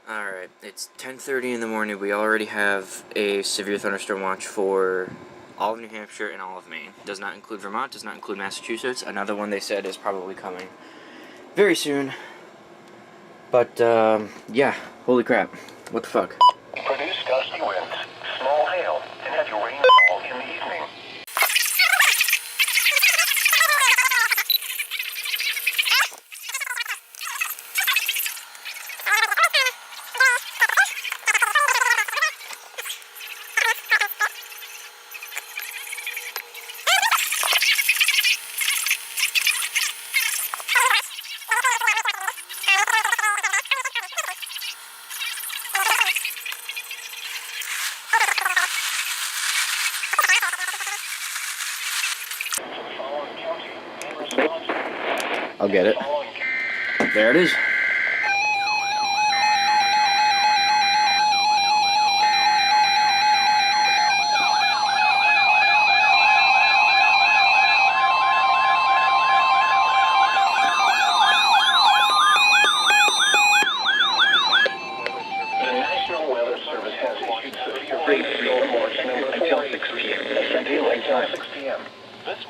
Alright, it's 10:30 in the morning. We already have a severe thunderstorm watch for all of New Hampshire and all of Maine. Does not include Vermont, does not include Massachusetts. Another one they said is probably coming very soon. But, yeah, holy crap. What the fuck? Produce gusty winds, small hail, and heavy rainfall in the evening. I'll get it. There it is. The National Weather Service has issued severe thunderstorm watch number 4 until 6 p.m. Daylight time. 6 p.m. This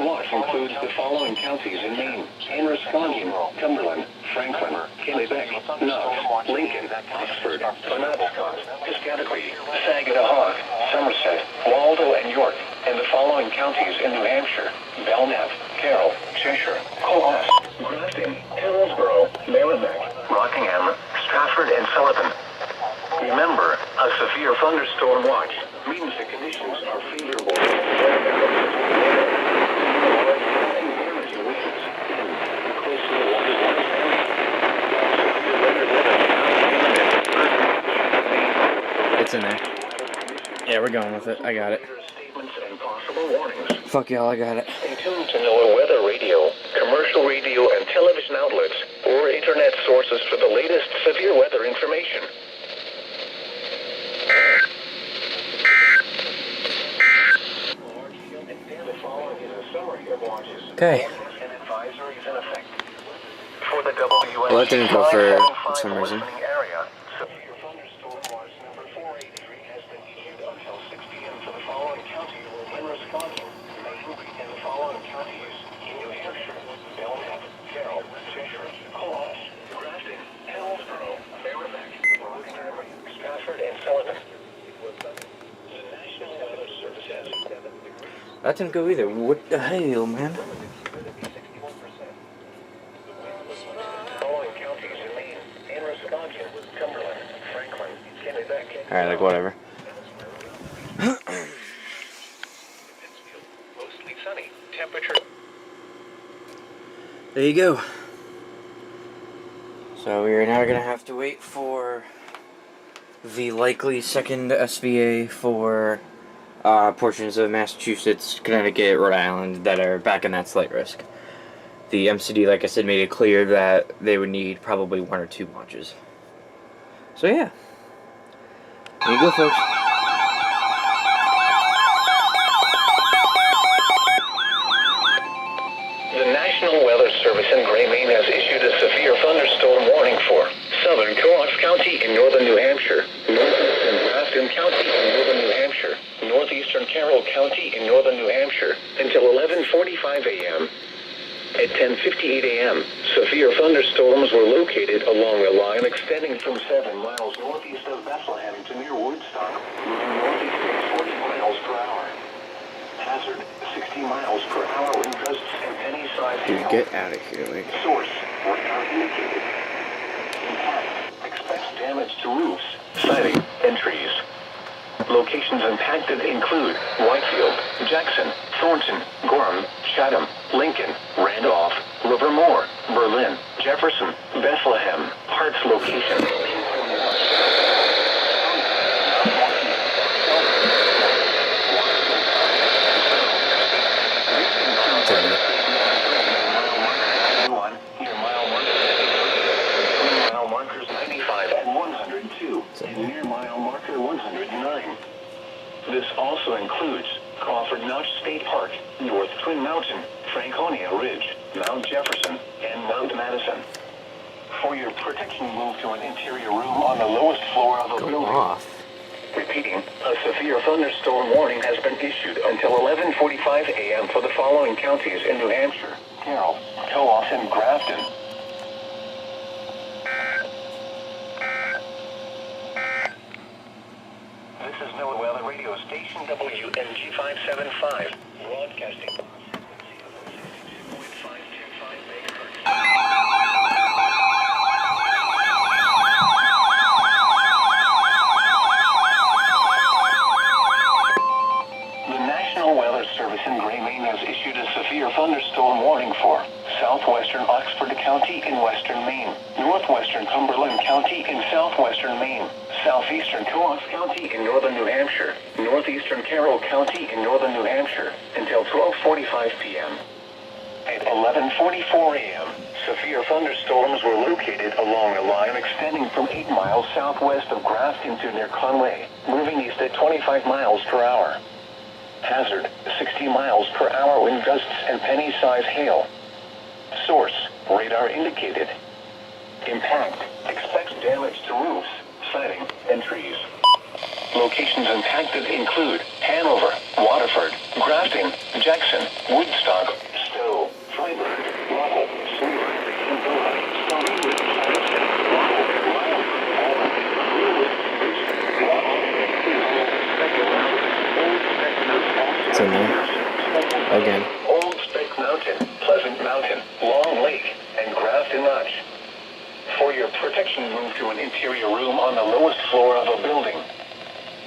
watch includes the following counties in Maine: Wisconsin, Cumberland, Franklin, Quebec, Knox, Lincoln, Oxford, Penobscot, Piscataqui, Saginaw, Somerset, Waldo, and York, and the following counties in New Hampshire: Belknap, Carroll, Cheshire, Cohos, Grafton, Hillsborough, Merrimack, Rockingham, Stratford, and Sullivan. Remember, a severe thunderstorm watch means the conditions are favorable. It's in there. Yeah, we're going with it. I got it. Fuck y'all, I got it. Stay tuned to NOAA weather radio, commercial radio and television outlets, or internet sources for the latest severe weather information. Okay. For the WS Well, that didn't go for some reason. area, severe thunderstorm watch number 483 has been issued until 6 p.m. for the following counties in Wisconsin, Maine, and the following counties in New Hampshire: Belknap, Carroll, Cheshire, Cohos, Grafton, Hillsborough, Merrimack, Rockingham, Stratford, and Sullivan. The National Weather Service has 7 degrees. That didn't go either. What the hell, man? Alright, like whatever. Mostly sunny. Temperature. There you go. So we are now going to have to wait for the likely second SVA for portions of Massachusetts, Connecticut, Rhode Island that are back in that slight risk. The MCD, like I said, made it clear that they would need probably 1 or 2 launches. So yeah. There you go, folks. The National Weather Service in Gray, Maine has issued a severe thunderstorm warning for southern Cohos County in northern New Hampshire, northeastern Grafton County in northern New Hampshire, northeastern Carroll County in northern New Hampshire until 11:45 a.m. At 10:58 a.m., severe thunderstorms were located along a line extending from 7 miles northeast of Bethlehem to near Woodstock, moving northeast at 40 miles per hour. Hazard, 60 miles per hour wind gusts and any size Dude, hail. get out of here, like. Source, radar indicated. Impact, expects damage to roofs, siding, and trees. Locations impacted include Whitefield, Jackson, Thornton, Gorham, Chatham, Lincoln, Randolph, Livermore, Berlin, Jefferson, Bethlehem, Hart's location. Mile markers 95 and 102, and near mile marker 109. This also includes Crawford Notch State Park, North Twin Mountain, Franconia Ridge, Mount Jefferson, and Mount Madison. For your protection, move to an interior room on the lowest floor of a Go building. off. Repeating, a severe thunderstorm warning has been issued until 11:45 a.m. for the following counties in New Hampshire: Carroll, Co-op, and Grafton. This is NOAA Weather Radio Station WNG 575, broadcasting. In Gray, Maine has issued a severe thunderstorm warning for southwestern Oxford County in western Maine, northwestern Cumberland County in southwestern Maine, southeastern Coos County in northern New Hampshire, northeastern Carroll County in northern New Hampshire until 12:45 p.m. At 11:44 a.m., severe thunderstorms were located along a line extending from 8 miles southwest of Grafton to near Conway, moving east at 25 miles per hour. Hazard, 60 miles per hour wind gusts and penny-size hail. Source, radar indicated. Impact, expects damage to roofs, siding, and trees. Locations impacted include Hanover, Waterford, Grafton, Jackson, Woodstock, Stowe, Freiburg, Lovell, Seward, Kimberley, Stonewood, Charleston, Lovell, Lyell, Albany, Greenwood, Bridgeton, Lovell, It's in there. Again. Old Spec Mountain, Pleasant Mountain, Long Lake, and Grafton Notch. For your protection, move to an interior room on the lowest floor of a building.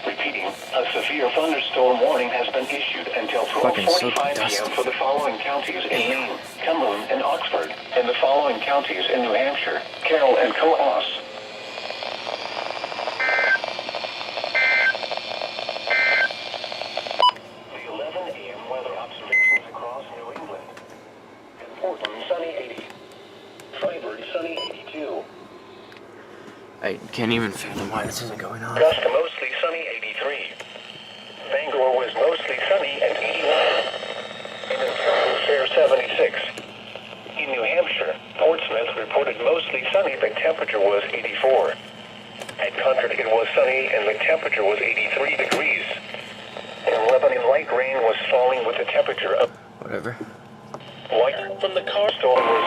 Repeating, a severe thunderstorm warning has been issued until 12:45 p.m. for the following counties in Maine, Cumberland, and Oxford, and the following counties in New Hampshire: Carroll and Co-op. The 11 a.m. weather observations across New England. Portland, sunny 80. Freiburg, sunny 82. I can't even fathom why this isn't going on. Augusta, mostly sunny 83. Bangor was mostly sunny and 81. And in Fair 76. In New Hampshire, Portsmouth reported mostly sunny, the temperature was 84. At Concord, it was sunny and the temperature was 83 degrees. In Lebanon, light rain was falling with a temperature of... Whatever. Light from the car storm was...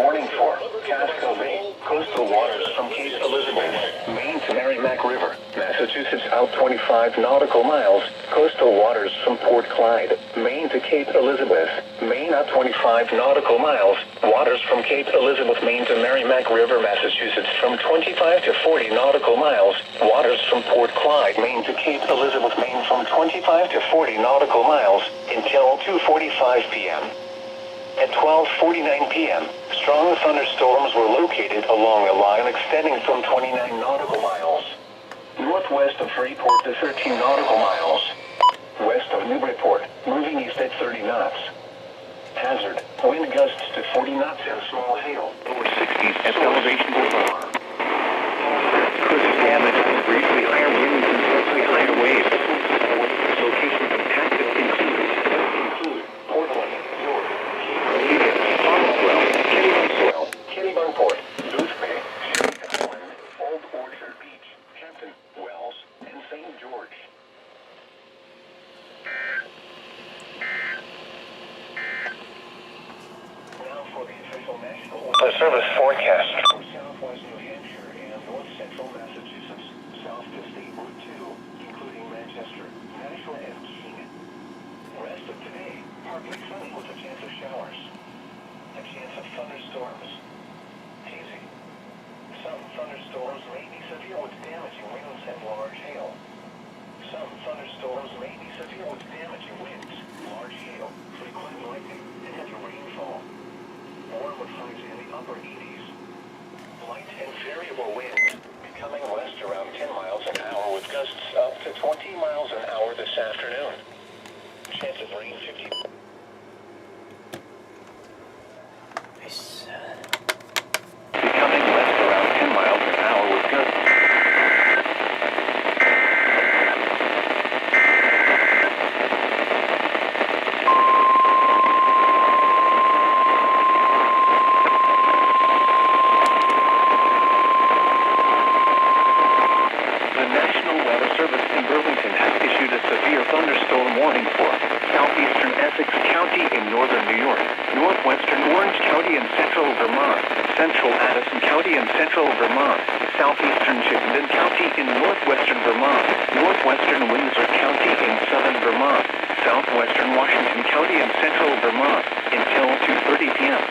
warning for Casco Bay, coastal waters from Cape Elizabeth, Maine to Merrimack River, Massachusetts out 25 nautical miles, coastal waters from Port Clyde, Maine to Cape Elizabeth, Maine out 25 nautical miles, waters from Cape Elizabeth, Maine to Merrimack River, Massachusetts from 25 to 40 nautical miles, waters from Port Clyde, Maine to Cape Elizabeth, Maine from 25 to 40 nautical miles until 2:45 p.m. At 12:49 p.m., strong thunderstorms were located along a line extending from 29 nautical miles northwest of Freeport to 13 nautical miles west of Newburyport, moving east at 30 knots. Hazard, wind gusts to 40 knots and small hail. Lower 60s at elevation below. Could damage briefly higher winds and slightly higher waves. Locations impacted include Portland, York, Farmswell, Kennebunkport, Booth Bay, Shannon, Old Orchard Beach, Hampton, Wells, and St. George. Now for the official National Weather Service forecast. Southwest New Hampshire and north central Massachusetts, south to State Route 2, including Manchester, Nashua, and Keene. Rest of today, partly sunny with a chance of showers. A chance of thunderstorms. Hazy. Some thunderstorms may be severe with damaging winds and large hail. Some thunderstorms may be severe with damaging winds, large hail, frequent lightning, and heavy rainfall. Warm with highs in the upper 80s. Light and variable winds, becoming west around 10 miles an hour with gusts up to 20 miles an hour this afternoon. Chance of rain 50. Nice. Becoming west around 10 miles an hour with gusts. The National Weather Service in Burlington has issued a severe thunderstorm warning for southeastern Essex County in northern New York, northwestern Orange County and central Vermont, central Addison County and central Vermont, southeastern Chittenden County in northwestern Vermont, northwestern Windsor County in southern Vermont, southwestern Washington County and central Vermont until 2:30 p.m.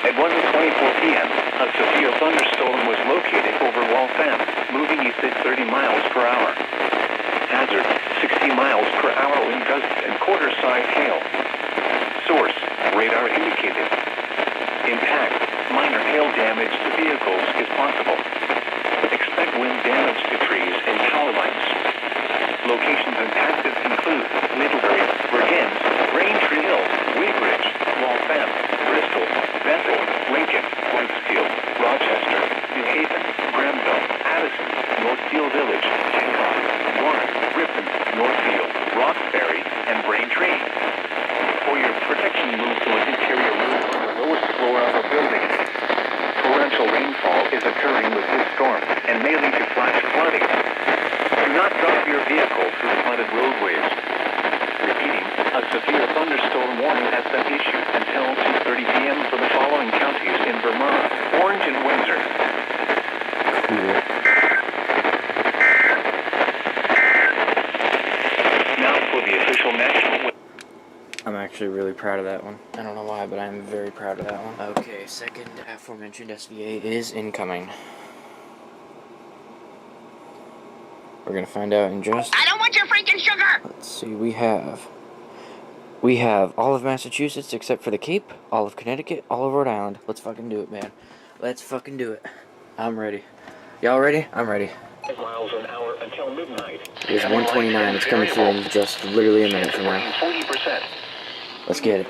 At 1:24 p.m., a severe thunderstorm was located over Waltham, moving east at 30 miles per hour. Hazard, 60 miles per hour wind gusts and quarter-size hail. Source, radar indicated. Impact, minor hail damage to vehicles is possible. Expect wind damage to trees and power lines. Locations impacted include Middlebury, Vergennes, Braintree Hill, Weybridge, Waltham, Bristol, Bethel, Lincoln, Whitesfield, Rochester, New Haven, Granville, Addison, Northfield Village, Hancock, Warren, Ripon, Northfield, Roxbury, and Braintree. For your protection, move to an interior room on the lowest floor of a building. Torrential rainfall is occurring with this storm and may lead to flash flooding. Do not drive your vehicle through flooded roadways. Repeating, a severe thunderstorm warning has been issued until 2:30 p.m. for the following counties in Vermont, Orange and Windsor. Cool. Now for the official national... I'm actually really proud of that one. I don't know why, but I'm very proud of that one. Okay, second aforementioned SVA is incoming. We're gonna find out in just... I don't want your freaking sugar! Let's see, we have all of Massachusetts except for the Cape, all of Connecticut, all of Rhode Island. Let's fucking do it, man. Let's fucking do it. I'm ready. Y'all ready? I'm ready. miles an hour until midnight. It's 1:29. It's coming through in just literally a minute from now. 40%. Let's get it.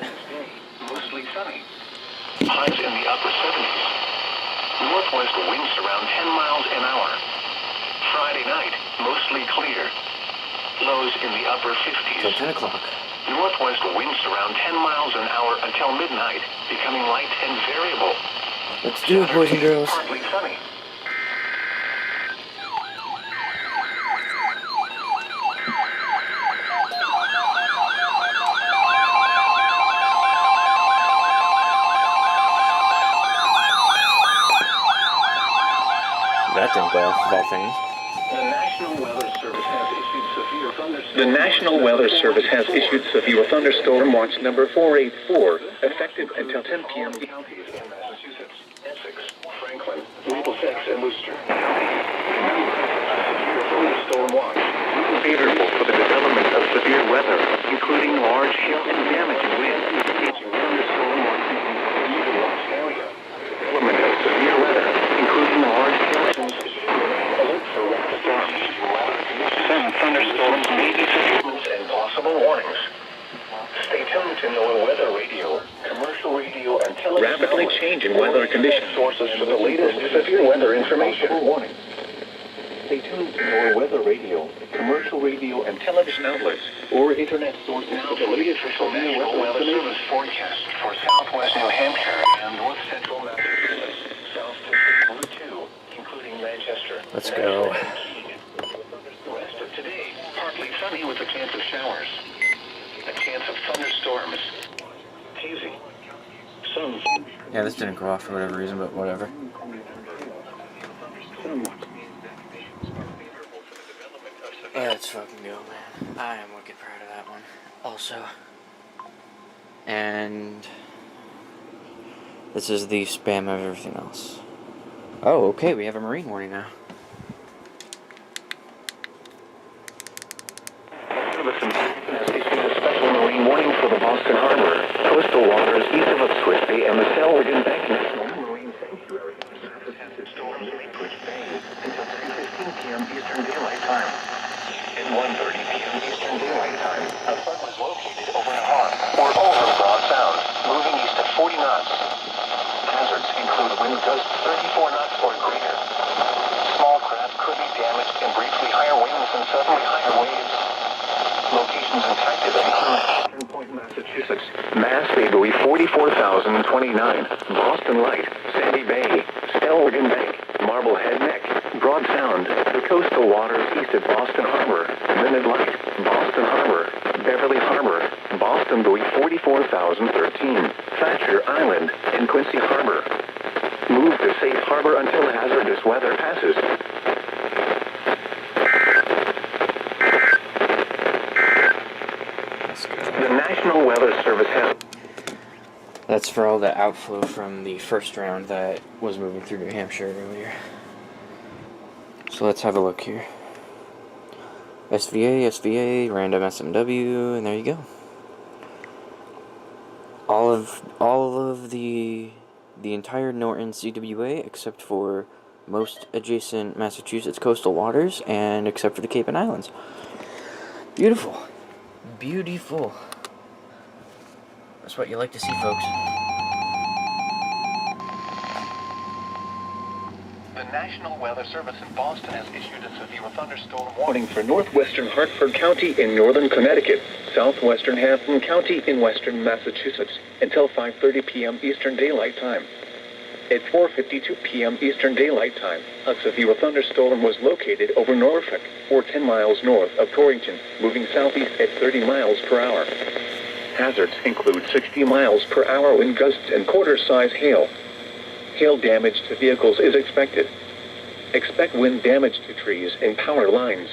Mostly sunny. Highs in the upper 70s. Northwest winds around 10 miles an hour. Friday night, mostly clear. Lows in the upper 50s. Till 10 o'clock. Northwest winds around 10 miles an hour until midnight, becoming light and variable. Let's do it, boys and girls. Partly sunny. that didn't go off of all things. The National Weather Service has issued severe thunderstorm watch number 484, effective until 10 p.m. Counties in Massachusetts, Essex, Franklin, Middlesex, and Worcester. Severe thunderstorm watch is favorable for the development of severe weather, including large hail and damaging winds. Thunderstorm watch area. Development of severe weather, including large hail and alert for rapid storms. Some thunderstorms may be severe and possible warnings. Stay tuned to NOAA Weather Radio, commercial radio, and television. Rapidly changing weather conditions. Sources for the latest severe weather information. Warning. Stay tuned to NOAA Weather Radio, commercial radio, and television outlets, or internet sources. Now to the official National Weather Service forecast for southwest New Hampshire and north central Massachusetts, south to Route 2, including Manchester. Let's go. Rest of today, partly sunny with a chance of showers. A chance of thunderstorms. Hazy. Some. Yeah, this didn't go off for whatever reason, but whatever. Let's fucking go, man. I am wicked proud of that one. Also. And this is the spam of everything else. Oh, okay, we have a marine warning now. Marine warning for the Boston Harbor, coastal waters east of Swift Bay and the Selwyn Bank National Marine Sanctuary. Storms may push Bay until 10:15 p.m. Eastern Daylight Time. At 1:30 p.m. Eastern Daylight Time, a flood was located over Nahar, or over Broad Sound, moving east at 40 knots. Hazards include wind gusts 34 knots or greater. Small craft could be damaged and briefly higher winds and suddenly higher waves. Locations impacted include Point, Massachusetts, Mass Bay Buoy 44,029, Boston Light, Sandy Bay, Selwyn Bank, Marblehead Neck, Broad Sound, the coastal waters east of Boston Harbor, Linnet Light, Boston Harbor, Beverly Harbor, Boston Buoy 44,013, Thatcher Island, and Quincy Harbor. Move to safe harbor until hazardous weather passes. The National Weather Service has... That's for all the outflow from the first round that was moving through New Hampshire earlier. So let's have a look here. SVA, random SMW, and there you go. All of the entire Norton CWA except for most adjacent Massachusetts coastal waters and except for the Cape and Islands. Beautiful. Beautiful. That's what you like to see, folks. The National Weather Service in Boston has issued a severe thunderstorm warning for northwestern Hartford County in northern Connecticut, southwestern Hampton County in western Massachusetts, until 5:30 p.m. Eastern Daylight Time. At 4:52 p.m. Eastern Daylight Time, a severe thunderstorm was located over Norfolk, or 10 miles north of Torrington, moving southeast at 30 miles per hour. Hazards include 60 miles per hour wind gusts and quarter-size hail. Hail damage to vehicles is expected. Expect wind damage to trees and power lines.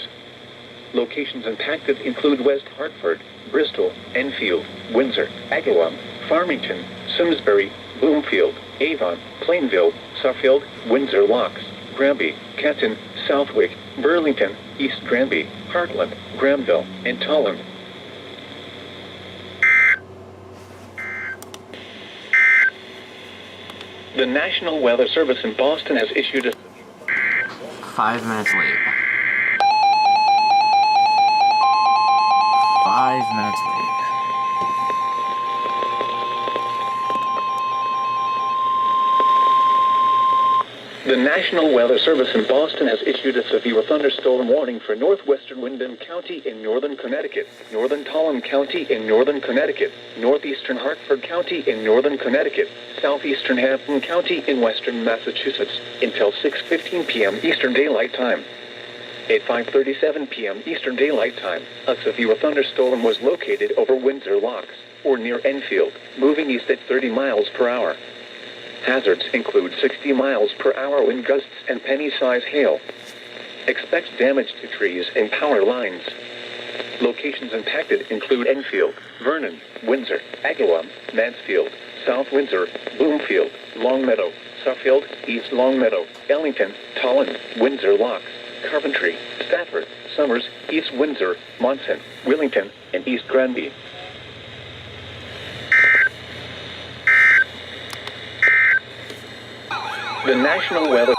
Locations impacted include West Hartford, Bristol, Enfield, Windsor, Agawam, Farmington, Simsbury, Bloomfield, Avon, Plainville, Suffield, Windsor Locks, Granby, Canton, Southwick, Burlington, East Granby, Heartland, Granville, and Tolland. The National Weather Service in Boston has issued a... 5 minutes late. 5 minutes late. The National Weather Service in Boston has issued a severe thunderstorm warning for northwestern Windham County in northern Connecticut, northern Tolland County in northern Connecticut, northeastern Hartford County in northern Connecticut, southeastern Hampton County in western Massachusetts, until 6:15 p.m. Eastern Daylight Time. At 5:37 p.m. Eastern Daylight Time, a severe thunderstorm was located over Windsor Locks, or near Enfield, moving east at 30 miles per hour. Hazards include 60 miles per hour wind gusts and penny-size hail. Expect damage to trees and power lines. Locations impacted include Enfield, Vernon, Windsor, Agawam, Mansfield, South Windsor, Bloomfield, Longmeadow, Suffield, East Longmeadow, Ellington, Tolland, Windsor Locks, Coventry, Stafford, Somers, East Windsor, Monson, Willington, and East Granby. The National Weather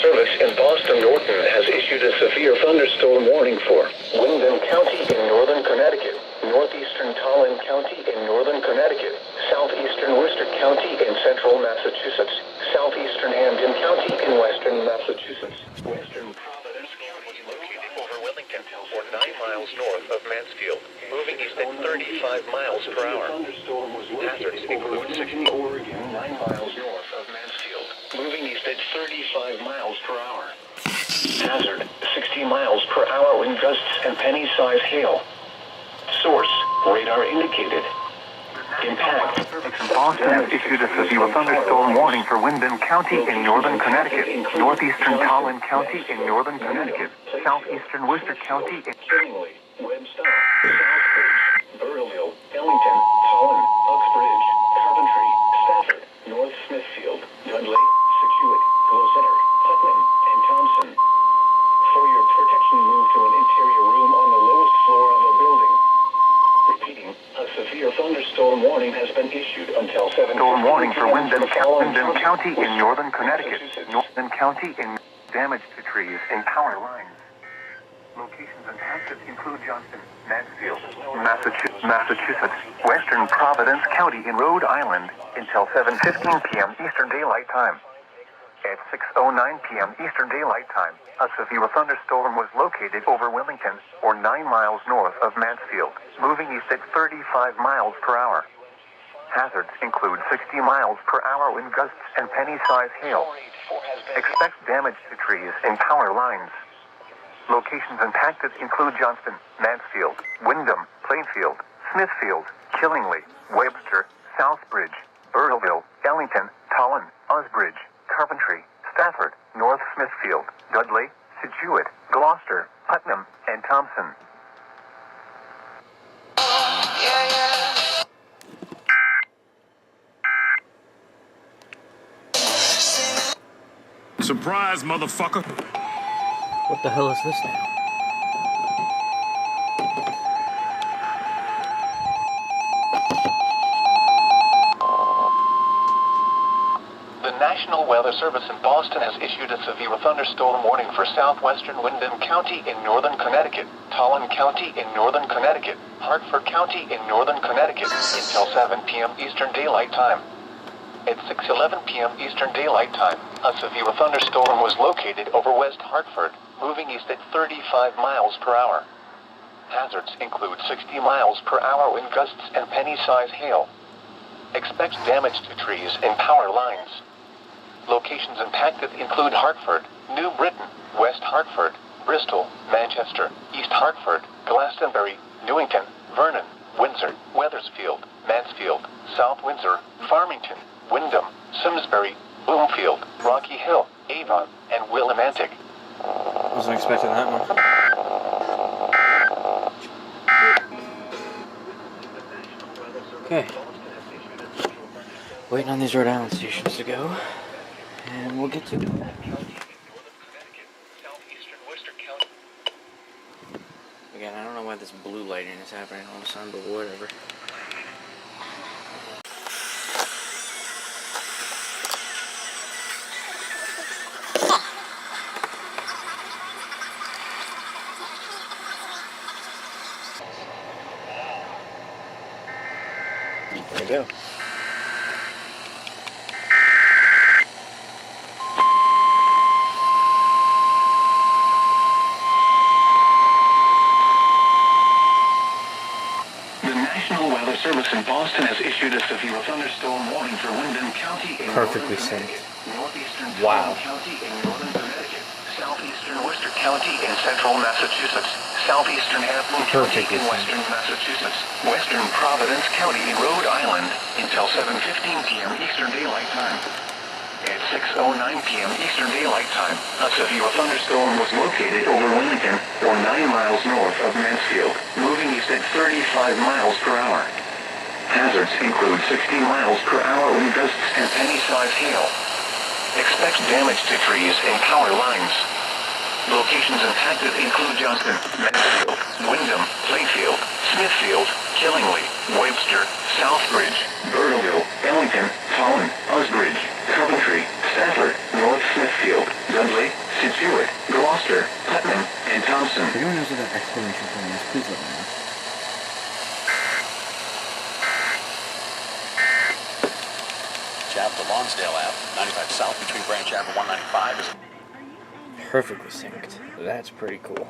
Service in Boston Norton has issued a severe thunderstorm warning for Wyndham County in northern Connecticut, northeastern Tolland County in northern Connecticut, southeastern Worcester County in central Massachusetts, southeastern Hampden County in western Massachusetts, western Providence County located over Wellington or 9 miles north of Mansfield, moving east at 35 miles per hour. Hazards include 60 Oregon, 9 miles north of Mansfield, moving east at 35 miles per hour. Hazard, 60 miles per hour wind gusts and penny-size hail. Source, radar indicated. Impact. Boston has issued a severe thunderstorm warning for Wyndham County in northern Connecticut, northeastern Tolland County in northern Connecticut, southeastern Worcester County in Killingly, Webster, Southbridge, Burrillville, Ellington, Tolland, Uxbridge, Coventry, Stafford, North Smithfield, Dudley, Situate, Gloucester, Putnam, and Thompson. For your protection, move to an interior room on the lowest floor of a building. Repeating, a severe thunderstorm warning has been issued until 7. storm warning for Wyndham County in northern Connecticut, northern county in damage to trees and power lines. Locations impacted include Johnston, Mansfield, Massachusetts, western Providence County in Rhode Island until 7:15 p.m. Eastern Daylight Time. At 6:09 p.m. Eastern Daylight Time, a severe thunderstorm was located over Wilmington, or 9 miles north of Mansfield, moving east at 35 miles per hour. Hazards include 60 miles per hour wind gusts and penny-size hail. Expect damage to trees and power lines. Locations impacted include Johnston, Mansfield, Wyndham, Plainfield, Smithfield, Killingly, Webster, Southbridge, Burrillville, Ellington, Tolland, Uxbridge, Coventry, Stafford, North Smithfield, Dudley, Situate, Gloucester, Putnam, and Thompson. Surprise, motherfucker. What the hell is this now? The National Weather Service in Boston has issued a severe thunderstorm warning for southwestern Wyndham County in northern Connecticut, Tolland County in northern Connecticut, Hartford County in northern Connecticut until 7 p.m. Eastern Daylight Time. At 6:11 p.m. Eastern Daylight Time, a severe thunderstorm was located over West Hartford, moving east at 35 miles per hour. Hazards include 60 miles per hour wind gusts and penny-size hail. Expect damage to trees and power lines. Locations impacted include Hartford, New Britain, West Hartford, Bristol, Manchester, East Hartford, Glastonbury, Newington, Vernon, Windsor, Wethersfield, Mansfield, South Windsor, Farmington, Wyndham, Simsbury, Bloomfield, Rocky Hill, Avon, and Willimantic. Wasn't expecting that one. Okay. Waiting on these Rhode Island stations to go, and we'll get to it. Again, I don't know why this blue lighting is happening all of a sudden, but whatever. There we go. Service in Boston has issued a severe thunderstorm warning for Wyndham County in Perfectly northern synced. Connecticut, northeastern Wow. County in northern Connecticut, southeastern Eastern Worcester County in central Massachusetts. Southeastern Half-Moon County in western Massachusetts. Western Providence County in Rhode Island until 7:15 p.m. Eastern Daylight Time. At 6:09 p.m. Eastern Daylight Time, a severe thunderstorm was located over Lincoln, or 9 miles north of Mansfield, moving east at 35 miles per hour. Hazards include 60 miles per hour wind gusts and penny-sized hail. Expect damage to trees and power lines. Locations impacted include Johnston, Mansfield, Wyndham, Playfield, Smithfield, Killingly, Webster, Southbridge, Burdoville, Ellington, Holland, Usbridge, Coventry, Stafford, North Smithfield, Dudley, Situate, Gloucester, Putnam, and Thompson. If anyone knows what that exclamation point is, please let me know. Ave to Lonsdale Ave, 95 south between Branch Ave and 195 is Perfectly synced. That's pretty cool.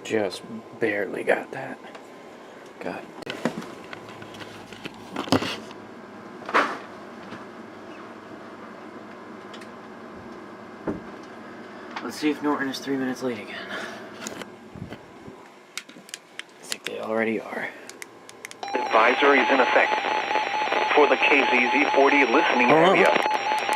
Just barely got that. God damn. Let's see if Norton is 3 minutes late again. I think they already are. Advisory is in effect for the KZZ40 listening area.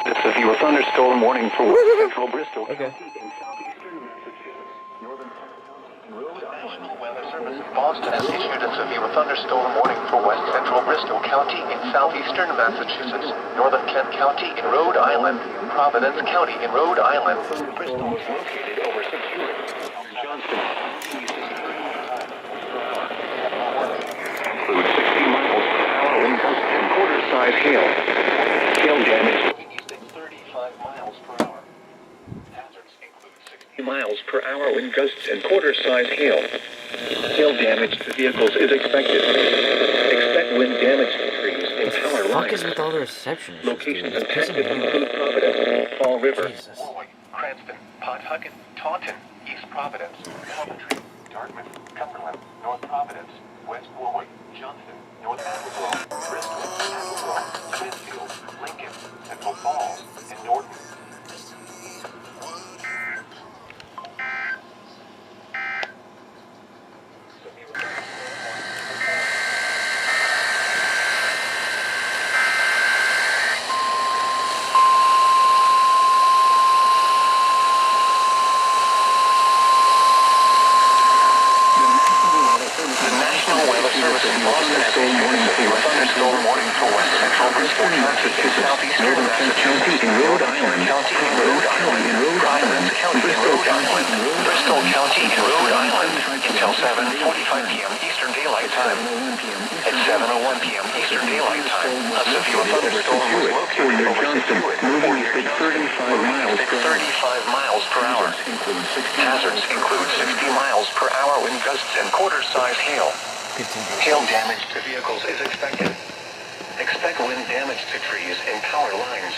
This is your thunderstorm warning for West Central Bristol County in southeastern Massachusetts, northern County, and Rhode Island. National Weather Service Boston has issued a severe thunderstorm warning for West Central Bristol County in southeastern Massachusetts, northern Kent County in Rhode Island, Providence County in Rhode Island. Bristol is located over Situate, Johnston, includes 60 miles per hour wind gusts and quarter-size hail. Hail damage east at 35 miles per hour. Hazards include 60 miles per hour wind gusts and quarter-size hail. Hail damage to vehicles is expected. Expect wind damage to trees and power lines. What is with all the reception? Locations impacted include Providence, Fall River, Jesus. Warwick, Cranston, Pawtucket, Taunton, East Providence, Coventry, Dartmouth, Cumberland, North Providence, West Warwick, Johnston, North Attleboro, Bristol, Attleboro, Smithfield, Lincoln, Central Falls, and Norton. The National Weather Service in Boston has issued a severe thunderstorm warning for West Central Bristol County in southeastern Massachusetts, Rhode Island County in Rhode Island, Providence County in Rhode Island, Bristol County in Rhode Island, until 7:45 p.m. Eastern Daylight Time. At 7:01 p.m. Eastern Daylight Time, a severe thunderstorm was located over Situate, moving at 35 miles per hour. Hazards include 60 miles per hour wind gusts and quarter-size hail. Hail damage to vehicles is expected. Expect wind damage to trees and power lines.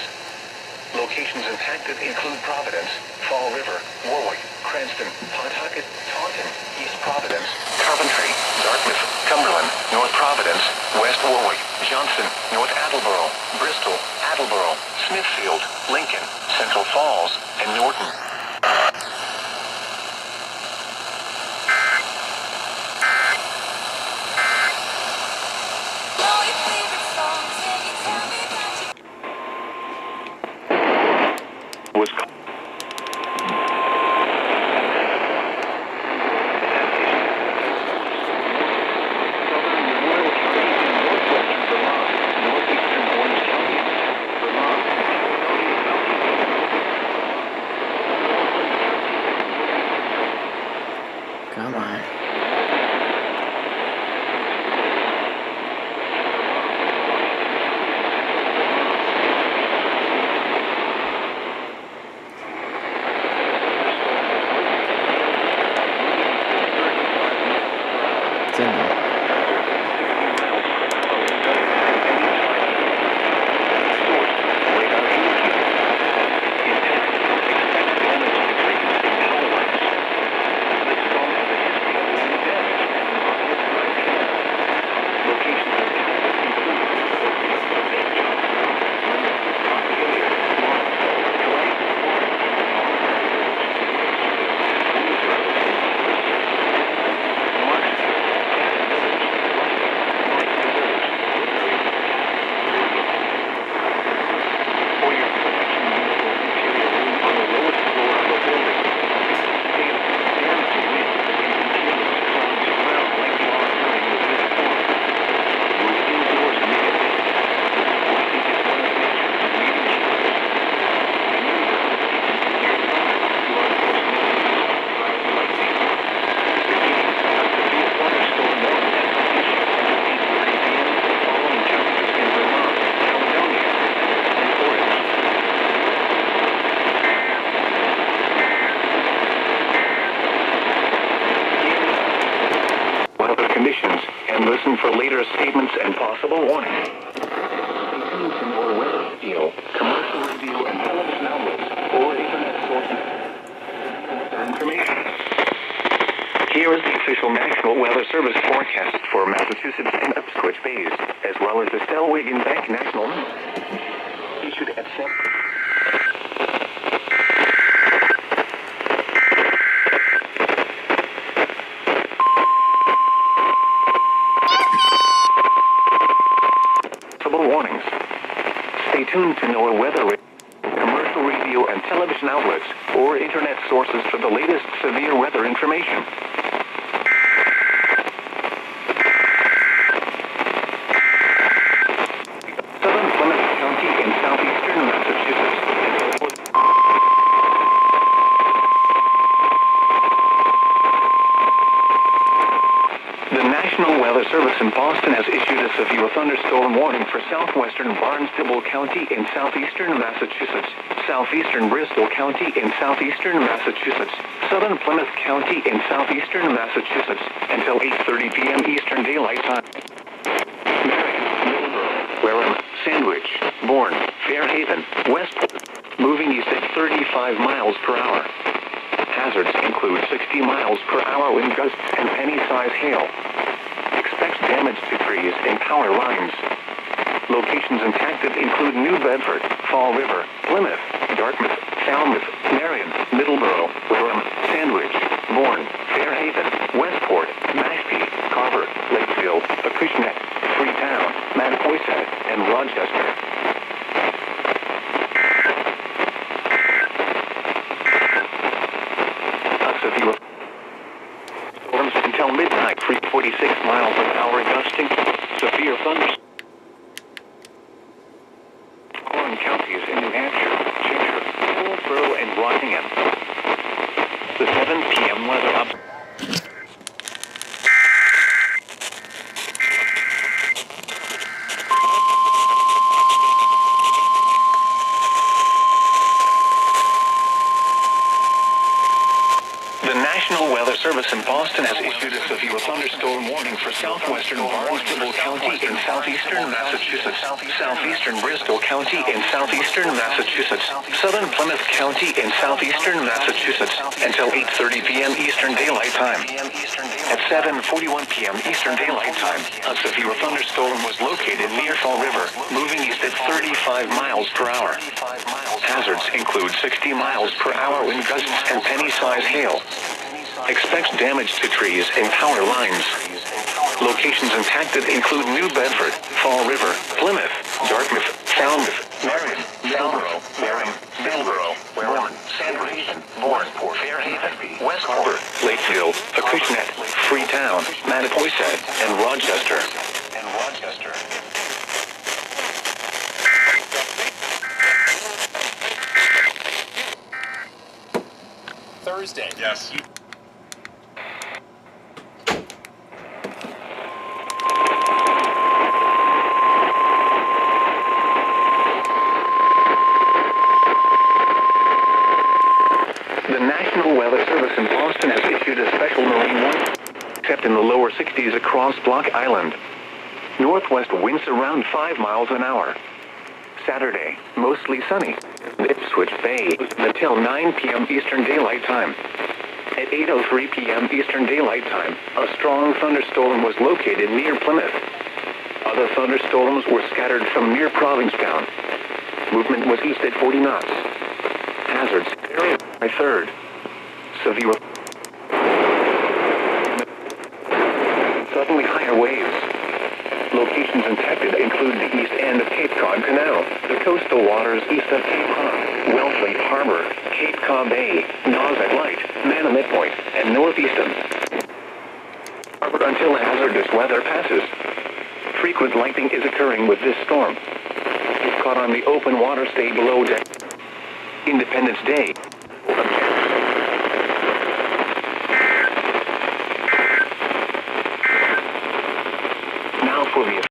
Locations impacted include Providence, Fall River, Warwick, Cranston, Pawtucket, Taunton, East Providence, Coventry, Dartmouth, Cumberland, North Providence, West Warwick, Johnson, North Attleboro, Bristol, Attleboro, Smithfield, Lincoln, Central Falls, and Norton. Was Come on. It's in there. conditions and listen for later statements and possible warnings. Stay tuned to more weather radio, commercial radio, and television outlets or internet sources for information. Here is the official National Weather Service forecast for Massachusetts and Ipswich Bays, as well as the Stellwagen Bank National News, issued at 7. Warnings. Stay tuned to NOAA weather, commercial radio and television outlets, or internet sources for the latest severe weather information. Southern Plymouth County in southeastern Massachusetts. The National Weather Service in Boston has issued a severe thunderstorm warning for southwestern Barnstable County in southeastern Massachusetts, southeastern Bristol County in southeastern Massachusetts, southern Plymouth County in southeastern Massachusetts until 8:30 p.m. Eastern Daylight Time. Marion, Middleborough, Wareham, Sandwich, Bourne, Fairhaven, Westport, moving east at 35 miles per hour. Hazards include 60 miles per hour wind gusts and penny-size hail. Expect damage to trees and power lines. Locations impacted include New Bedford, Fall River, Plymouth, Dartmouth, Falmouth, Marion, Middleborough, Wareham, Sandwich, Bourne, Fairhaven, Westport, Mashpee, Carver, Lakeville, Acushnet, Freetown, Mattapoisett, and Rochester. Storms until midnight, 46 miles an hour gusting, severe thunderstorms. Service in Boston has issued a severe thunderstorm warning for southwestern Barnstable County in southeastern Massachusetts, southeastern Bristol County in southeastern Massachusetts, southern Plymouth County in southeastern Massachusetts, until 8:30 p.m. Eastern Daylight Time. At 7:41 p.m. Eastern Daylight Time, a severe thunderstorm was located near Fall River, moving east at 35 miles per hour. Hazards include 60 miles per hour wind gusts and penny-size hail. Expects damage to trees and power lines. Locations impacted include New Bedford, Fall River, Plymouth, Dartmouth, Falmouth, Marion, Middleborough, Warren, Sandringham, Bournport, Fairhaven, West Harbor, Lakeville, Acushnet, Freetown, Mattapoisett, and Rochester. Thursday. Yes. The National Weather Service in Boston has issued a special marine warning, except in the lower 60s across Block Island. Northwest winds around 5 miles an hour. Saturday, mostly sunny. Ipswich Bay until 9 p.m. Eastern Daylight Time. At 8:03 p.m. Eastern Daylight Time, a strong thunderstorm was located near Plymouth. Other thunderstorms were scattered from near Provincetown. Movement was east at 40 knots. Hazards area by 3rd. Severe. Suddenly higher waves. Locations impacted include the east end of Cape Cod Canal, the coastal waters east of Cape Cod, Wellfleet Harbor, Cape Cod Bay, Nauset Light, Manamet Point, and Northeastern Harbor until hazardous weather passes. Frequent lightning is occurring with this storm. If caught on the open water, stay below deck. Independence Day. Now for the